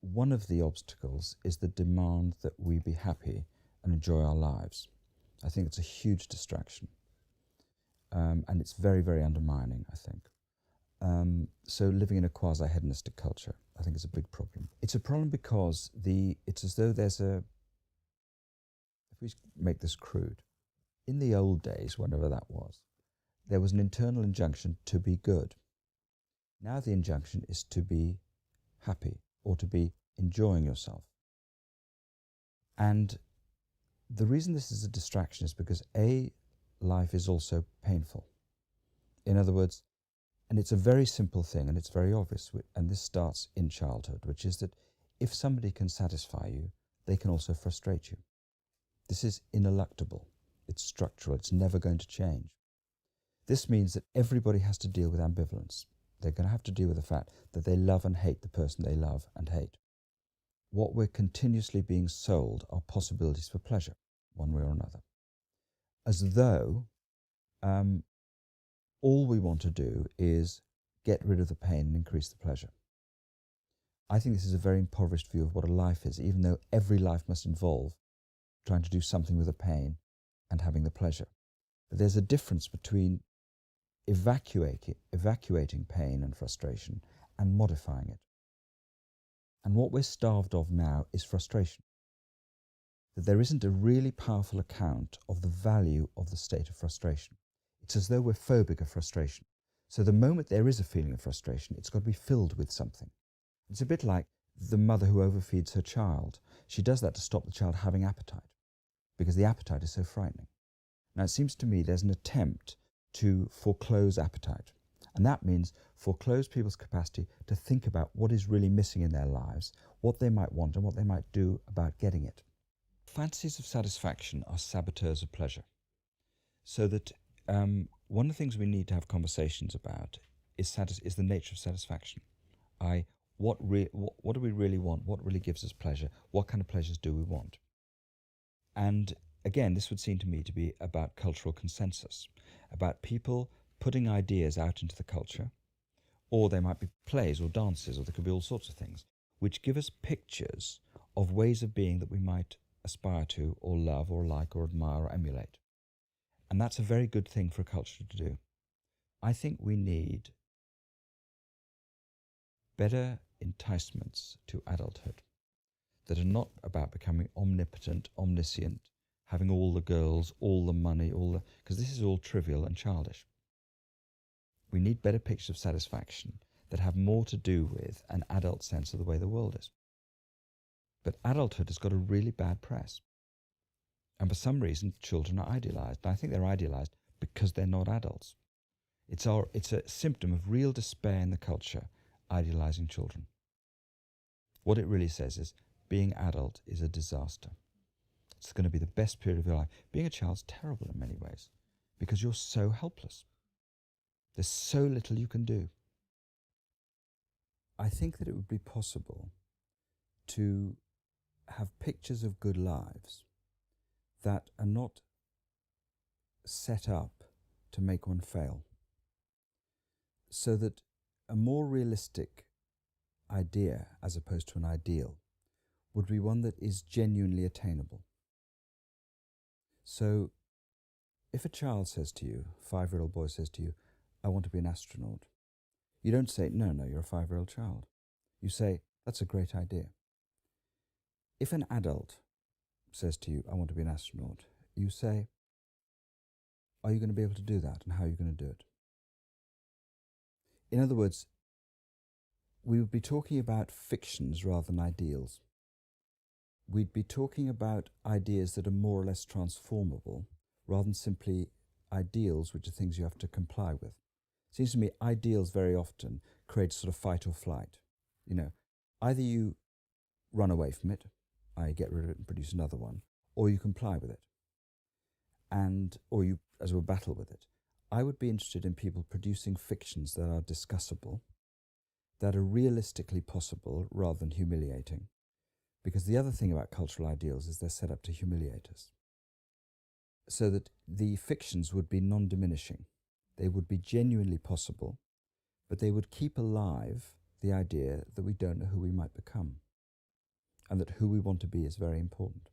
one of the obstacles is the demand that we be happy and enjoy our lives. I think it's a huge distraction. And it's very, very undermining, I think. So living in a quasi-hedonistic culture, I think, is a big problem. It's a problem because it's as though there's if we make this crude, in the old days, whenever that was, there was an internal injunction to be good. Now the injunction is to be happy or to be enjoying yourself. And the reason this is a distraction is because life is also painful. In other words, and it's a very simple thing and it's very obvious, and this starts in childhood, which is that if somebody can satisfy you, they can also frustrate you. This is ineluctable. It's structural. It's never going to change. This means that everybody has to deal with ambivalence. They're going to have to deal with the fact that they love and hate the person they love and hate. What we're continuously being sold are possibilities for pleasure, one way or another. As though all we want to do is get rid of the pain and increase the pleasure. I think this is a very impoverished view of what a life is, even though every life must involve trying to do something with the pain and having the pleasure. But there's a difference between evacuating pain and frustration and modifying it. And what we're starved of now is frustration. That there isn't a really powerful account of the value of the state of frustration. It's as though we're phobic of frustration. So the moment there is a feeling of frustration, it's got to be filled with something. It's a bit like the mother who overfeeds her child. She does that to stop the child having appetite, because the appetite is so frightening. Now, it seems to me there's an attempt to foreclose appetite. And that means foreclose people's capacity to think about what is really missing in their lives, what they might want and what they might do about getting it. Fantasies of satisfaction are saboteurs of pleasure. So that one of the things we need to have conversations about is the nature of satisfaction. What do we really want? What really gives us pleasure? What kind of pleasures do we want? And again, this would seem to me to be about cultural consensus, about people putting ideas out into the culture, or they might be plays or dances, or there could be all sorts of things, which give us pictures of ways of being that we might aspire to, or love, or like, or admire, or emulate. And that's a very good thing for a culture to do. I think we need better enticements to adulthood that are not about becoming omnipotent, omniscient, having all the girls, all the money, because this is all trivial and childish. We need better pictures of satisfaction that have more to do with an adult sense of the way the world is. But adulthood has got a really bad press. And for some reason, children are idealized. And I think they're idealized because they're not adults. It's a symptom of real despair in the culture, idealizing children. What it really says is, being adult is a disaster. It's going to be the best period of your life. Being a child's terrible in many ways because you're so helpless. There's so little you can do. I think that it would be possible to have pictures of good lives that are not set up to make one fail, so that a more realistic idea, as opposed to an ideal, would be one that is genuinely attainable. So if a child says to you, a 5-year-old boy says to you, I want to be an astronaut, you don't say, no, you're a 5-year-old child. You say, that's a great idea. If an adult says to you, I want to be an astronaut, you say, are you going to be able to do that, and how are you going to do it? In other words, we would be talking about fictions rather than ideals. We'd be talking about ideas that are more or less transformable rather than simply ideals, which are things you have to comply with. It seems to me ideals very often create sort of fight or flight. Either you run away from it, I get rid of it and produce another one, or you comply with it, or you, as it were, battle with it. I would be interested in people producing fictions that are discussable, that are realistically possible rather than humiliating, because the other thing about cultural ideals is they're set up to humiliate us. So that the fictions would be non-diminishing. They would be genuinely possible, but they would keep alive the idea that we don't know who we might become. and that who we want to be is very important.